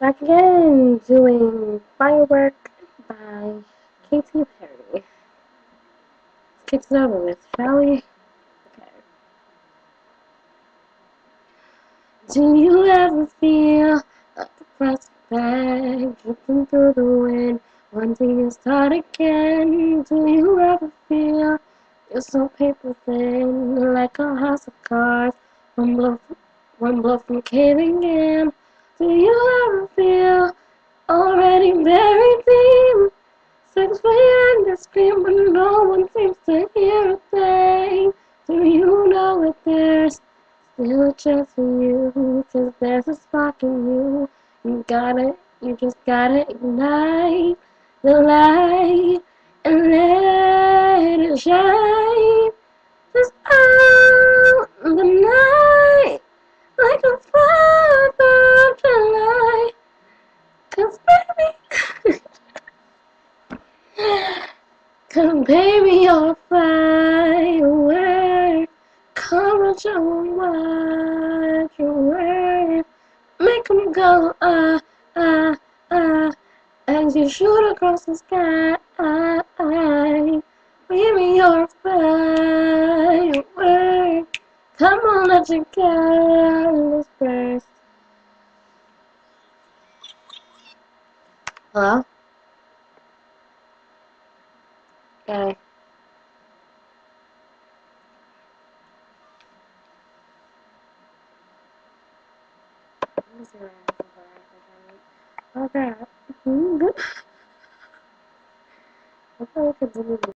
Back again, doing Firework by Katy Perry. Let's get it over with, shall we? Okay. Do you ever feel like a plastic bag drifting through the wind, wanting to start again? Do you ever feel you're so paper thin, like a house of cards, one blow from caving in? Do you ever feel already buried deep? 6 feet scream, but no one seems to hear a thing. Do you know that there's still a chance for you? 'Cause there's a spark in you. You just gotta ignite the light and let it shine. Just out the night like a 4th of July. 'Cause baby. Cause baby, you're a firework. Come and show 'em what you're worth. Make 'em go, as you shoot across the sky. Baby, you're a firework. Come on, let your colors burst. Hello? Okay. Okay. Okay. I thought I could delete it.